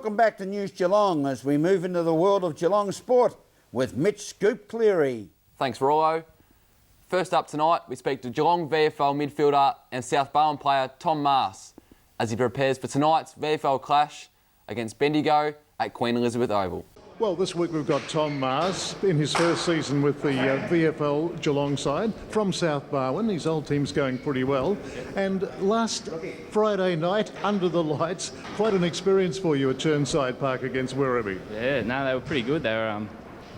Welcome back to News Geelong as we move into the world of Geelong sport with Mitch Scoop Cleary. Thanks, Rollo. First up tonight, we speak to Geelong VFL midfielder and South Barwon player Tom Mars as he prepares for tonight's VFL clash against Bendigo at Queen Elizabeth Oval. Well, this week we've got Tom Mars in his first season with the VFL Geelong side from South Barwon. His old team's going pretty well. And last Friday night, under the lights, quite an experience for you at Chirnside Park against Werribee. Yeah, no, they were pretty good. They were,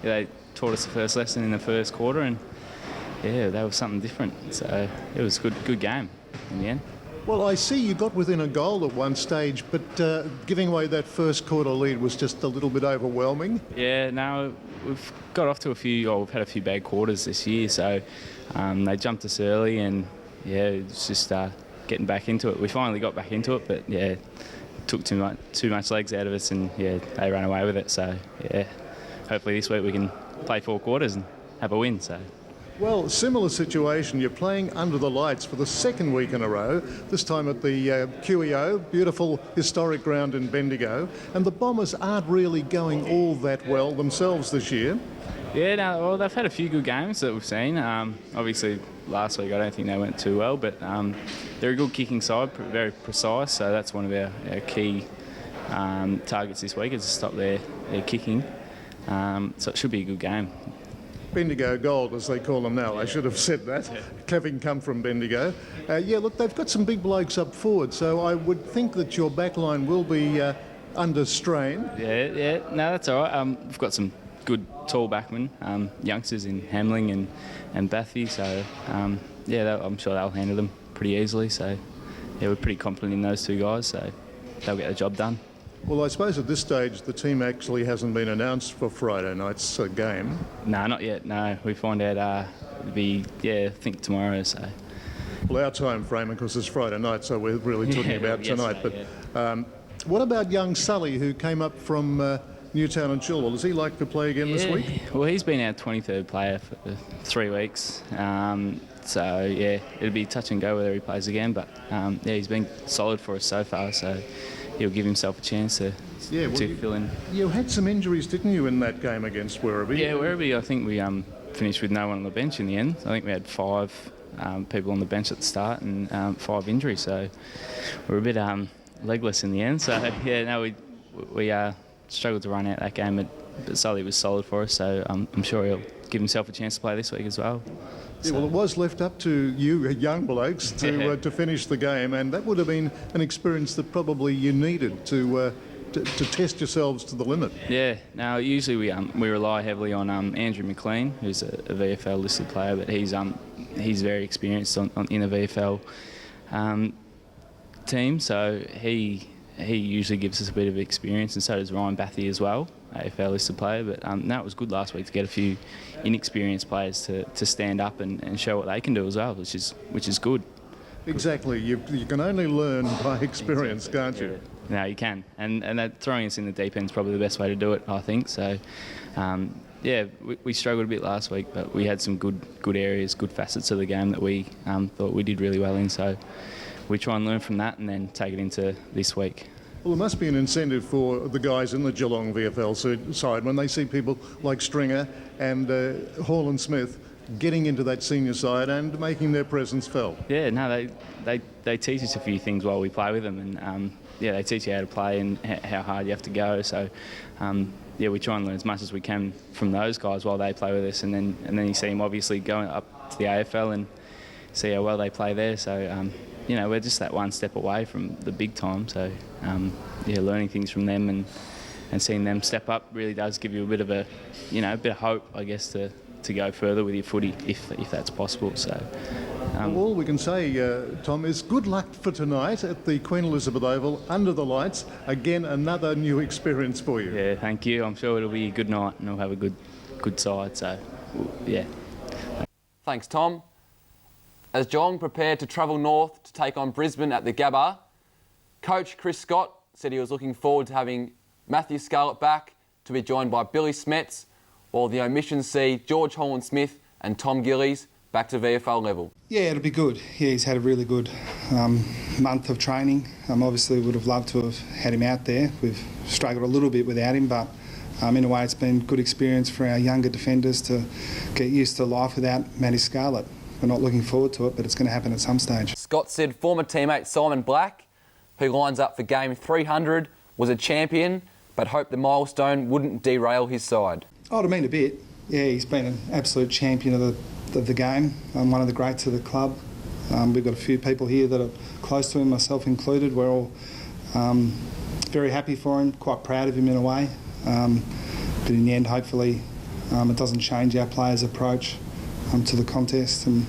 they taught us the first lesson in the first quarter, and yeah, they were something different. So it was a good game in the end. Well, I see you got within a goal at one stage, but giving away that first quarter lead was just a little bit overwhelming. Yeah, no, we've got off to we've had a few bad quarters this year, so they jumped us early, and yeah, it's just getting back into it. We finally got back into it, but yeah, it took too much legs out of us, and yeah, they ran away with it. So yeah, hopefully this week we can play 4 quarters and have a win. So. Well, similar situation. You're playing under the lights for the second week in a row, this time at the QEO, beautiful historic ground in Bendigo, and the Bombers aren't really going all that well themselves this year. Yeah, no, well, they've had a few good games that we've seen. Obviously, last week I don't think they went too well, but they're a good kicking side, very precise, so that's one of our key targets this week, is to stop their kicking. So it should be a good game. Bendigo Gold, as they call them now. Yeah. I should have said that, having come from Bendigo. Yeah, look, they've got some big blokes up forward, so I would think that your backline will be under strain. Yeah, no, that's all right. We've got some good tall backmen, youngsters in Hamling and Bathy, so yeah, I'm sure they'll handle them pretty easily. So yeah, we're pretty confident in those two guys, so they'll get the job done. Well, I suppose at this stage the team actually hasn't been announced for Friday night's game. No, not yet. No, we find out it'll be, I think tomorrow. So. Well, our time frame, of course, is Friday night, so we're really talking about tonight. But what about young Sully, who came up from Newtown and Chilwell? Does he like to play again this week? Well, he's been our 23rd player for 3 weeks. So yeah, it'll be touch and go whether he plays again. But yeah, he's been solid for us so far. So. He'll give himself a chance to fill in. You had some injuries, didn't you, in that game against Werribee? Yeah, Werribee, I think we finished with no one on the bench in the end. I think we had 5 people on the bench at the start and 5 injuries, so we're a bit legless in the end. So yeah, no, we struggled to run out that game, but Sully was solid for us, so I'm sure he'll give himself a chance to play this week as well. Yeah, well, it was left up to you young blokes to finish the game, and that would have been an experience that probably you needed to test yourselves to the limit. Yeah, now usually we rely heavily on Andrew McLean, who's a VFL listed player, but he's very experienced in a VFL team, so he usually gives us a bit of experience, and so does Ryan Bathy as well, AFL listed player. But no, it was good last week to get a few inexperienced players to stand up and show what they can do as well, which is good. Exactly. You can only learn by experience, can't you? No, you can. And that throwing us in the deep end is probably the best way to do it, I think. So, yeah, we struggled a bit last week, but we had some good areas, good facets of the game that we thought we did really well in. So we try and learn from that and then take it into this week. Well, there must be an incentive for the guys in the Geelong VFL side when they see people like Stringer and Hall and Smith getting into that senior side and making their presence felt. Yeah, no, they teach us a few things while we play with them, and yeah, they teach you how to play and how hard you have to go. So yeah, we try and learn as much as we can from those guys while they play with us, and then you see them obviously going up to the AFL and see how well they play there. So you know, we're just that one step away from the big time. So yeah, learning things from them and seeing them step up really does give you a bit of a bit of hope, I guess, to go further with your footy if that's possible. So well, all we can say, Tom, is good luck for tonight at the Queen Elizabeth Oval under the lights. Again, another new experience for you. Yeah, thank you. I'm sure it'll be a good night and we'll have a good side. So yeah. Thanks, Tom. As Geelong prepared to travel north to take on Brisbane at the Gabba, coach Chris Scott said he was looking forward to having Matthew Scarlett back to be joined by Billy Smets, while the omissions see George Holland-Smith and Tom Gillies back to VFL level. Yeah, it'll be good. Yeah, he's had a really good month of training. Obviously would have loved to have had him out there. We've struggled a little bit without him, but in a way it's been good experience for our younger defenders to get used to life without Matty Scarlett. We're not looking forward to it, but it's going to happen at some stage. Scott said former teammate Simon Black, who lines up for game 300, was a champion, but hoped the milestone wouldn't derail his side. Oh, to mean a bit. Yeah, he's been an absolute champion of the game, one of the greats of the club. We've got a few people here that are close to him, myself included. We're all very happy for him, quite proud of him in a way. But in the end, hopefully, it doesn't change our players' approach to the contest and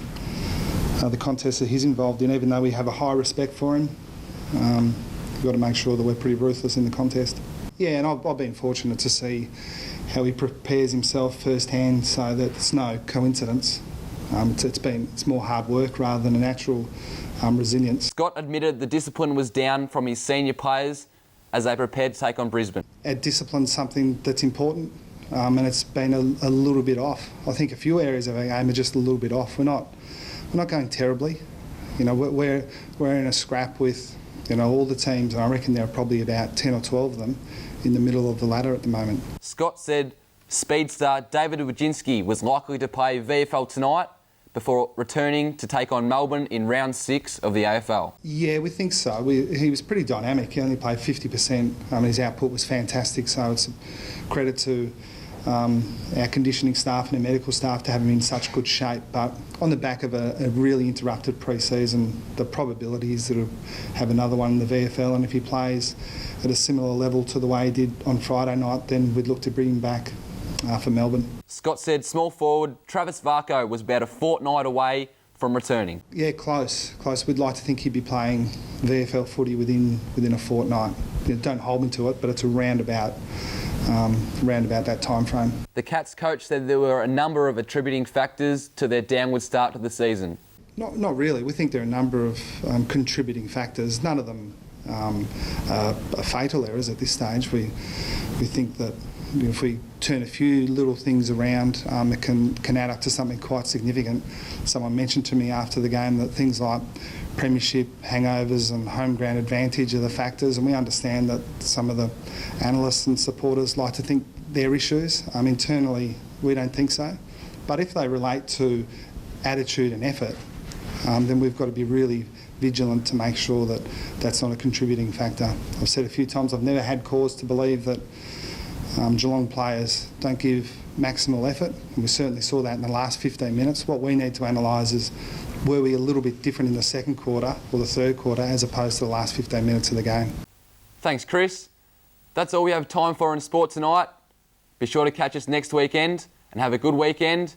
the contests that he's involved in. Even though we have a high respect for him, we've got to make sure that we're pretty ruthless in the contest. Yeah, and I've been fortunate to see how he prepares himself firsthand, so that it's no coincidence. It's more hard work rather than a natural resilience. Scott admitted the discipline was down from his senior players as they prepared to take on Brisbane. Our discipline's something that's important, and it's been a little bit off. I think a few areas of our game are just a little bit off. We're not going terribly. You know, we're in a scrap with all the teams, and I reckon there are probably about 10 or 12 of them in the middle of the ladder at the moment. Scott said speed star David Wojcinski was likely to play VFL tonight before returning to take on Melbourne in round 6 of the AFL. Yeah, we think so. He was pretty dynamic. He only played 50%. His output was fantastic, so it's a credit to our conditioning staff and our medical staff to have him in such good shape. But on the back of a really interrupted pre-season, the probability is that he'll have another one in the VFL, and if he plays at a similar level to the way he did on Friday night, then we'd look to bring him back for Melbourne. Scott said small forward Travis Varco was about a fortnight away from returning. Yeah, close. We'd like to think he'd be playing VFL footy within a fortnight. Don't hold me to it, but it's around about that time frame. The Cats coach said there were a number of attributing factors to their downward start to the season. Not really. We think there are a number of contributing factors. None of them are fatal errors at this stage. We think that if we turn a few little things around, it can add up to something quite significant. Someone mentioned to me after the game that things like premiership, hangovers and home ground advantage are the factors, and we understand that some of the analysts and supporters like to think they're issues. Internally, we don't think so. But if they relate to attitude and effort, then we've got to be really vigilant to make sure that that's not a contributing factor. I've said a few times I've never had cause to believe that Geelong players don't give maximal effort, and we certainly saw that in the last 15 minutes. What we need to analyse is, were we a little bit different in the second quarter or the third quarter as opposed to the last 15 minutes of the game? Thanks, Chris. That's all we have time for in sport tonight. Be sure to catch us next weekend and have a good weekend,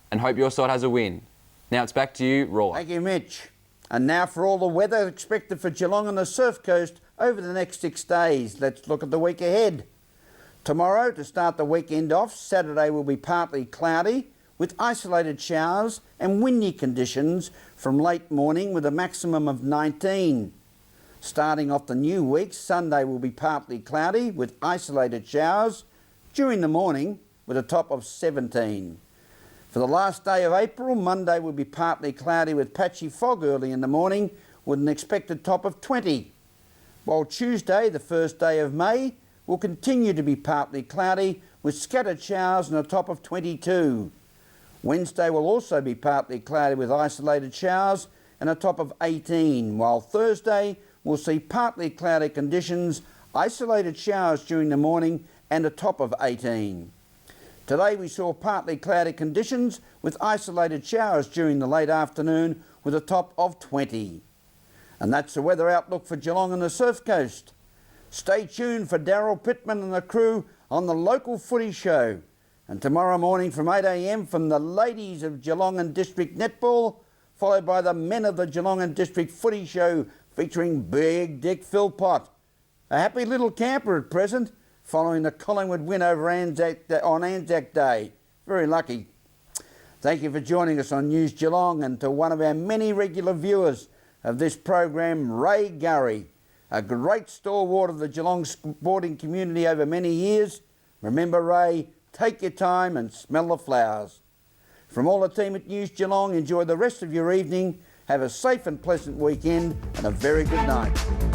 and hope your side has a win. Now it's back to you, Roy. Thank you, Mitch. And now for all the weather expected for Geelong and the Surf Coast over the next 6 days. Let's look at the week ahead. Tomorrow, to start the weekend off, Saturday will be partly cloudy with isolated showers and windy conditions from late morning with a maximum of 19. Starting off the new week, Sunday will be partly cloudy with isolated showers during the morning with a top of 17. For the last day of April, Monday will be partly cloudy with patchy fog early in the morning with an expected top of 20. While Tuesday, the first day of May, will continue to be partly cloudy with scattered showers and a top of 22. Wednesday will also be partly cloudy with isolated showers and a top of 18, while Thursday will see partly cloudy conditions, isolated showers during the morning and a top of 18. Today we saw partly cloudy conditions with isolated showers during the late afternoon with a top of 20. And that's the weather outlook for Geelong and the Surf Coast. Stay tuned for Daryl Pittman and the crew on the local footy show. And tomorrow morning from 8 a.m. from the ladies of Geelong and District Netball, followed by the men of the Geelong and District Footy Show featuring Big Dick Philpott. A happy little camper at present, following the Collingwood win over on Anzac Day. Very lucky. Thank you for joining us on News Geelong, and to one of our many regular viewers of this program, Ray Gurry, a great stalwart of the Geelong sporting community over many years. Remember, Ray, take your time and smell the flowers. From all the team at News Geelong, enjoy the rest of your evening, have a safe and pleasant weekend, and a very good night.